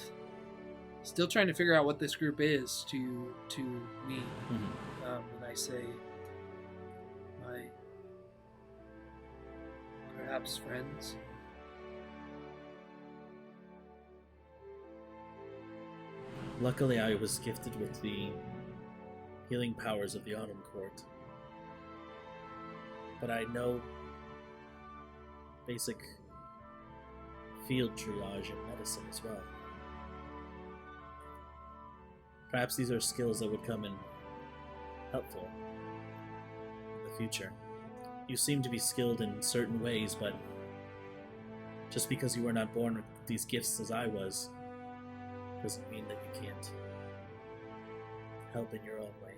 still trying to figure out what this group is to me. And I say, my perhaps friends. Luckily, I was gifted with the healing powers of the Autumn Court. But I know basic field triage and medicine as well. Perhaps these are skills that would come in helpful in the future. You seem to be skilled in certain ways, but just because you were not born with these gifts as I was, doesn't mean that you can't help in your own way.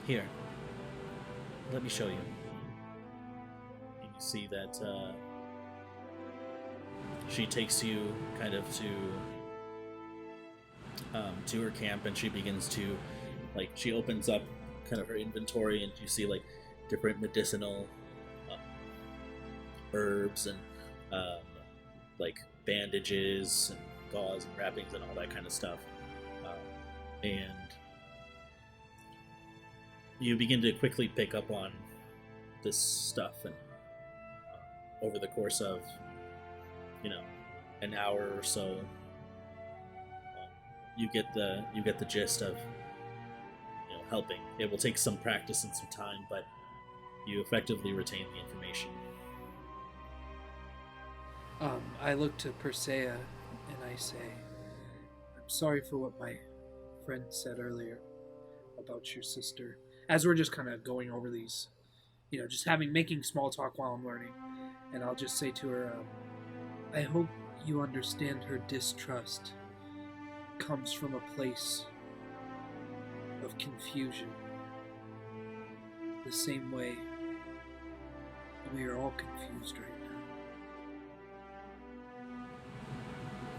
Here, let me show you. And you see that she takes you kind of to her camp, and she begins to, she opens up kind of her inventory, and you see different medicinal herbs and bandages and gauze and wrappings and all that kind of stuff. And you begin to quickly pick up on this stuff, and over the course of an hour or so, you get the gist of helping. It will take some practice and some time, but you effectively retain the information. I look to Persea and I say, I'm sorry for what my friend said earlier about your sister. As we're just kind of going over these, just making small talk while I'm learning. And I'll just say to her, I hope you understand her distrust comes from a place of confusion. The same way we are all confused right now.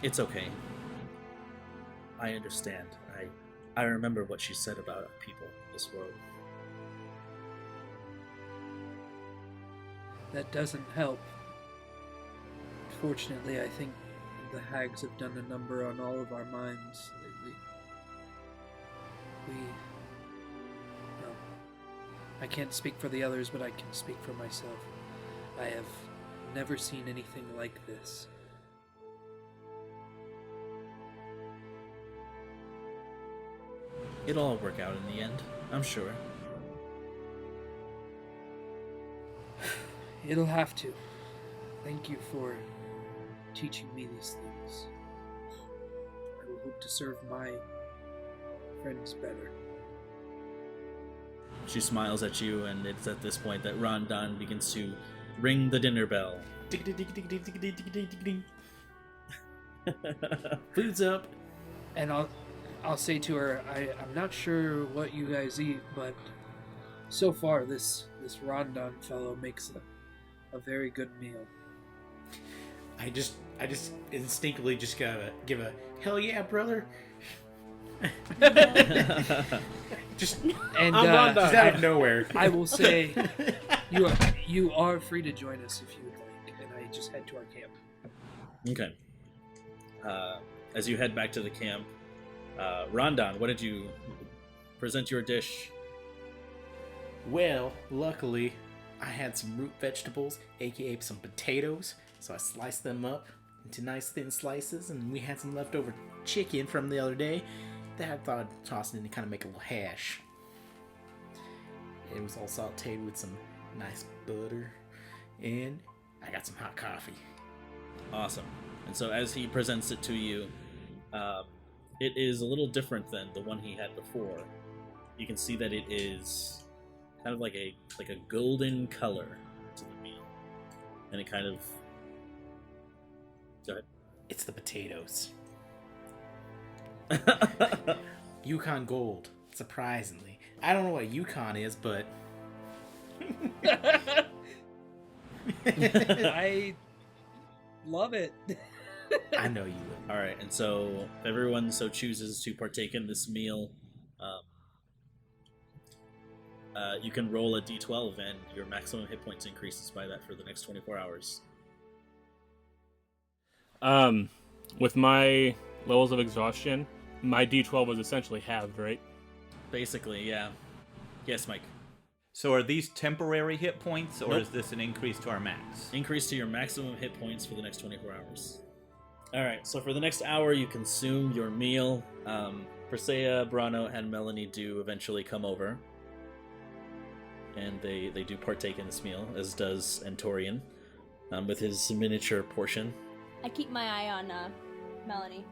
It's okay. I understand. I remember what she said about people in this world. That doesn't help. Fortunately, I think the hags have done a number on all of our minds lately. I can't speak for the others, but I can speak for myself. I have never seen anything like this. It'll all work out in the end, I'm sure. It'll have to. Thank you for teaching me these things. I will hope to serve my friends better. She smiles at you, and it's at this point that Rondon begins to ring the dinner bell. Food's up. And I'll say to her, I'm not sure what you guys eat, but so far this Rondon fellow makes a very good meal. I just instinctively just gotta give a hell yeah, brother. just And just out of nowhere. I will say, you are free to join us if you would like, and I just head to our camp. Okay. As you head back to the camp, Rondon, what did you present your dish? Well, luckily, I had some root vegetables, aka some potatoes, so I sliced them up into nice thin slices, and we had some leftover chicken from the other day that I thought I'd toss in to kind of make a little hash. It was all sauteed with some nice butter, and I got some hot coffee. Awesome. And so as he presents it to you, it is a little different than the one he had before. You can see that it is kind of like a golden color to the meal, and it kind of. Go ahead. It's the potatoes. Yukon Gold, surprisingly. I don't know what Yukon is, but I love it. I know you will. All right, and so if everyone so chooses to partake in this meal, you can roll a d12, and your maximum hit points increases by that for the next 24 hours. With my levels of exhaustion, my D12 was essentially halved, right? Basically, yeah. Yes, Mike. So are these temporary hit points, or Nope. is this an increase to our max? Increase to your maximum hit points for the next 24 hours. All right, so for the next hour, you consume your meal. Persea, Brano, and Melanie do eventually come over, and they do partake in this meal, as does Antorian, with his miniature portion. I keep my eye on Melanie.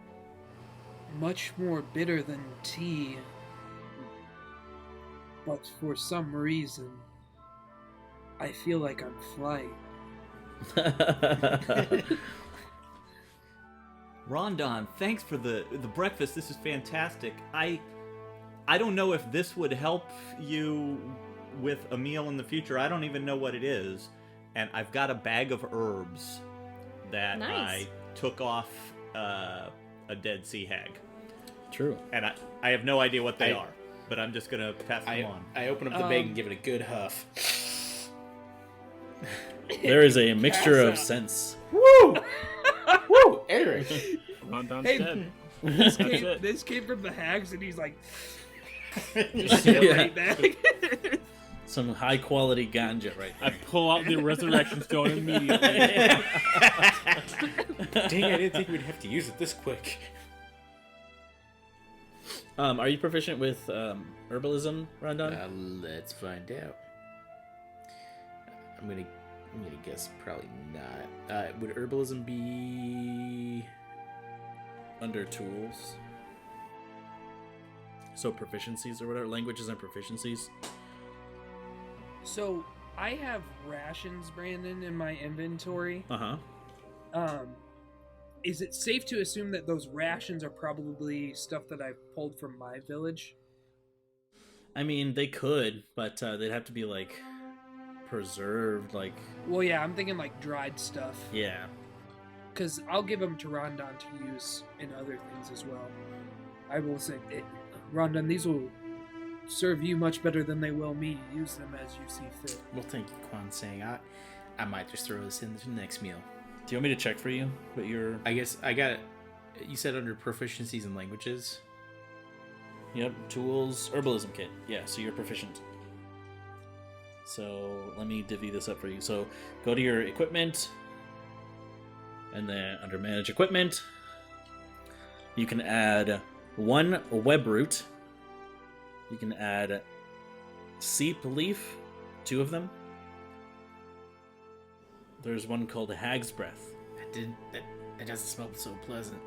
Much more bitter than tea. But for some reason, I feel like I'm flying. Rondon, thanks for the breakfast. This is fantastic. I don't know if this would help you with a meal in the future. I don't even know what it is. And I've got a bag of herbs that Nice. I took off a dead sea hag. True. And I have no idea what they are, but I'm just going to pass them on. I open up the bag and give it a good huff. There is a mixture of scents. Woo! Woo! Eric! Rondon's Hey, dead. This That's came, it. this came from the hags, and he's like, Yeah. right back. Some high quality ganja right I there. pull out the resurrection stone immediately. Dang, I didn't think we'd have to use it this quick. Are you proficient with herbalism, Rondon? Let's find out. I'm gonna guess probably not. Would herbalism be Under tools. So proficiencies or whatever, languages and proficiencies. So, I have rations, Brandon, in my inventory. Uh-huh. Is it safe to assume that those rations are probably stuff that I pulled from my village? I mean, they could, but they'd have to be, like, preserved, like... Well, yeah, I'm thinking like dried stuff. Yeah. Because I'll give them to Rondon to use in other things as well. I will say, Rondon, these will serve you much better than they will me. Use them as you see fit. Well, thank you, Quan Sang. I might just throw this in the next meal. Do you want me to check for you? But you're... I guess I got it. You said under proficiencies in languages? Yep, tools, herbalism kit. Yeah, so you're proficient. So let me divvy this up for you. So go to your equipment, and then under manage equipment, you can add 1 web root. You can add seep leaf, 2 of them. There's one called hag's breath. That doesn't smell so pleasant.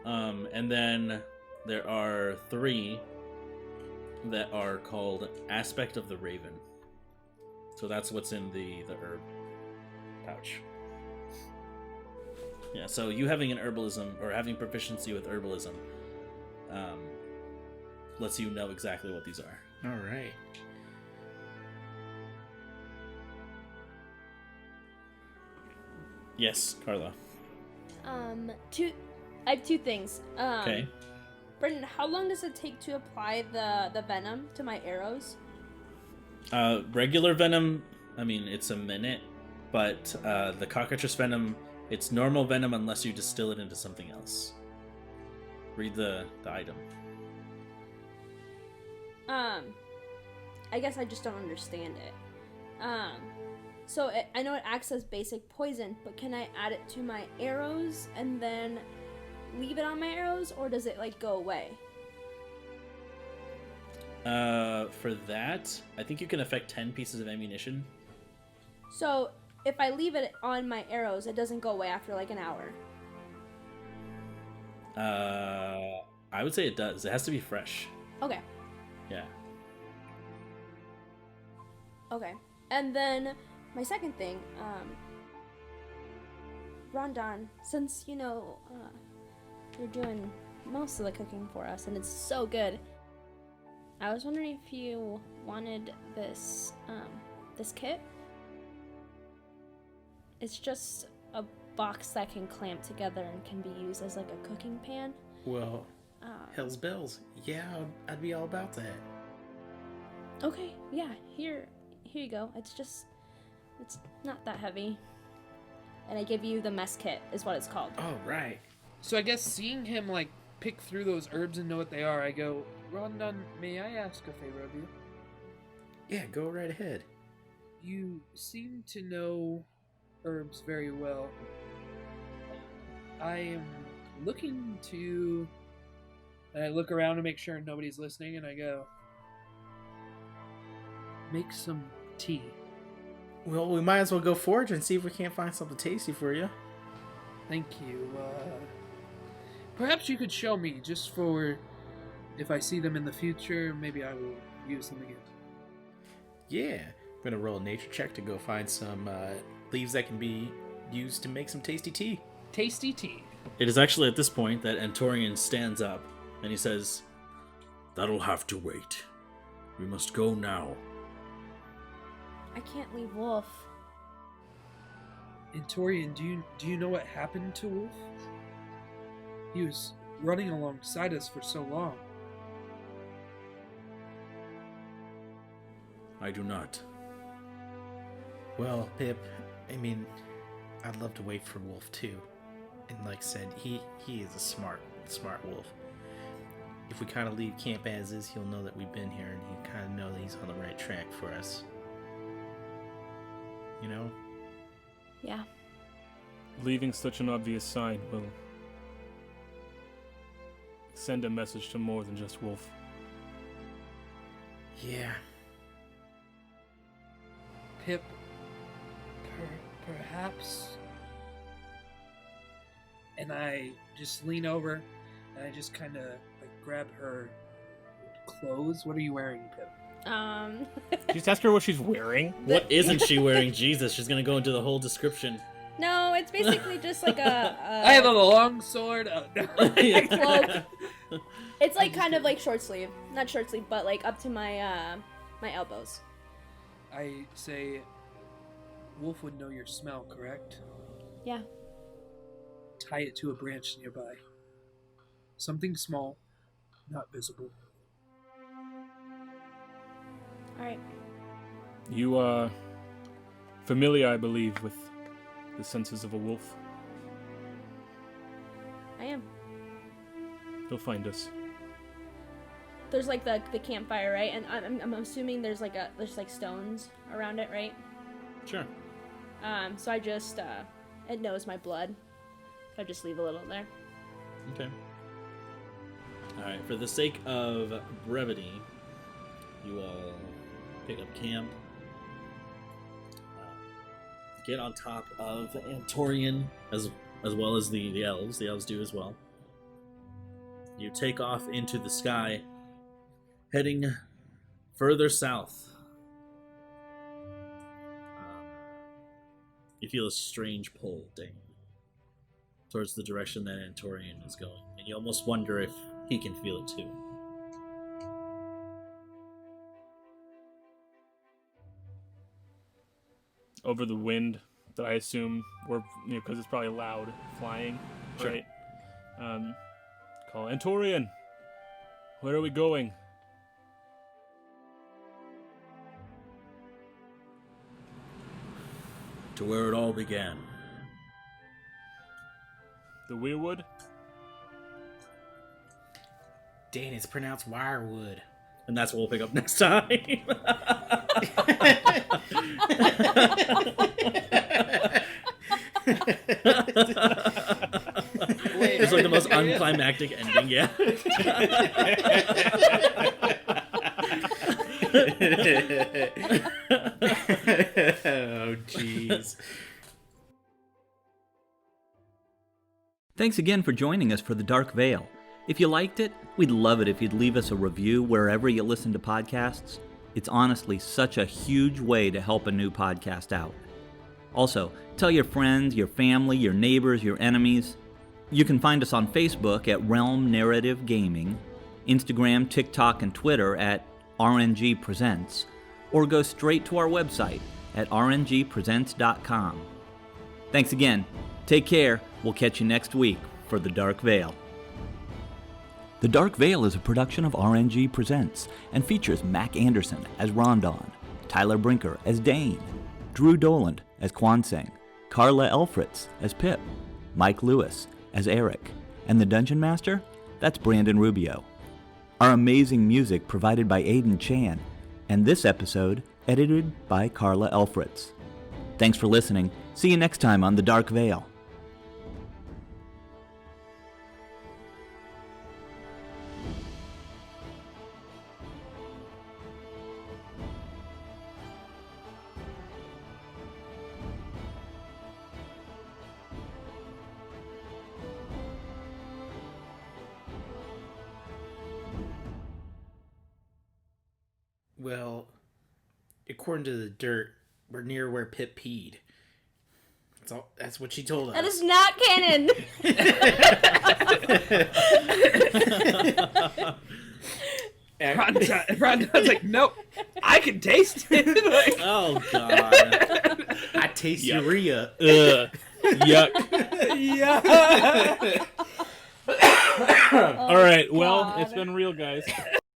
And then there are 3 that are called aspect of the raven. So that's what's in the herb pouch. Yeah, so you having an herbalism or having proficiency with herbalism lets you know exactly what these are. All right. Yes, Carla. I have 2 things. Okay. Brendan, how long does it take to apply the venom to my arrows? Regular venom, I mean, it's a minute, but the cockatrice venom, it's normal venom unless you distill it into something else. Read the item. I I guess I just don't understand it. So I know it acts as basic poison, but can I add it to my arrows and then leave it on my arrows, or does it like go away? For that, I think you can affect 10 pieces of ammunition. So if I leave it on my arrows, it doesn't go away after like an hour. I would say it does. It has to be fresh. Okay. Yeah. Okay. And then my second thing, Rondon, since you're doing most of the cooking for us and it's so good, I was wondering if you wanted this kit. It's just a box that can clamp together and can be used as like a cooking pan. Well, hell's bells. Yeah, I'd be all about that. Okay, yeah, here you go. It's not that heavy. And I give you the mess kit, is what it's called. Oh, right. So I guess seeing him like pick through those herbs and know what they are, I go, Rondon, may I ask a favor of you? Yeah, go right ahead. You seem to know herbs very well. I am looking to... And I look around to make sure nobody's listening, and I go, make some tea. Well, we might as well go forage and see if we can't find something tasty for you. Thank you. Perhaps you could show me, just for if I see them in the future, maybe I will use them again. Yeah, I'm gonna roll a nature check to go find some leaves that can be used to make some tasty tea. Tasty tea. It is actually at this point that Antorian stands up and he says, "That'll have to wait. We must go now." I can't leave Wolf. Antorian, do you know what happened to Wolf? He was running alongside us for so long. I do not. Well, Pip, I mean, I'd love to wait for Wolf too. And like I said, he is a smart wolf. If we kind of leave camp as is, he'll know that we've been here, and he'll kind of know that he's on the right track for us. You know? Yeah. Leaving such an obvious sign will send a message to more than just Wolf. Yeah. Pip, perhaps... And I just lean over, and I just kind of like grab her clothes. What are you wearing, Pip? Just ask her what she's wearing. What isn't she wearing? Jesus, she's gonna go into the whole description. No, it's basically just like a I have a long sword. No. a cloak. It's like kind of like short sleeve, not short sleeve, but like up to my my elbows. I say, Wolf would know your smell, correct? Yeah. Tie it to a branch nearby. Something small, not visible. All right. You are familiar, I believe, with the senses of a wolf. I am. He'll find us. There's like the campfire, right? And I'm assuming there's like stones around it, right? Sure. So I just it knows my blood. So I just leave a little there. Okay. Alright, for the sake of brevity, you all pick up camp. Get on top of Antorian as well as the elves. The elves do as well. You take off into the sky, heading further south. You feel a strange pull, Dane, towards the direction that Antorian is going, and you almost wonder if he can feel it too. Over the wind that I assume we're, because it's probably loud flying, Sure. right? Call Antorian. Where are we going? To where it all began. The Weirwood? Dane, it's pronounced wirewood. And that's what we'll pick up next time. It's like the most unclimactic ending, yeah. Oh, jeez. Thanks again for joining us for The Dark Veil. If you liked it, we'd love it if you'd leave us a review wherever you listen to podcasts. It's honestly such a huge way to help a new podcast out. Also, tell your friends, your family, your neighbors, your enemies. You can find us on Facebook at Realm Narrative Gaming, Instagram, TikTok, and Twitter at RNG Presents, or go straight to our website at rngpresents.com. Thanks again. Take care. We'll catch you next week for The Dark Veil. The Dark Veil is a production of RNG Presents and features Mac Anderson as Rondon, Tyler Brinker as Dane, Drew Doland as Kwanseng, Carla Elfritz as Pip, Mike Lewis as Eric, and the Dungeon Master? That's Brandon Rubio. Our amazing music provided by Aiden Chan, and this episode edited by Carla Elfritz. Thanks for listening. See you next time on The Dark Veil. Well, according to the dirt, we're near where Pip peed. That's what she told us. That is not canon. Rondon's like, nope, I can taste it. Like, Oh, God. I taste urea. Yuck. yeah. All right, well, God. it's been real, guys.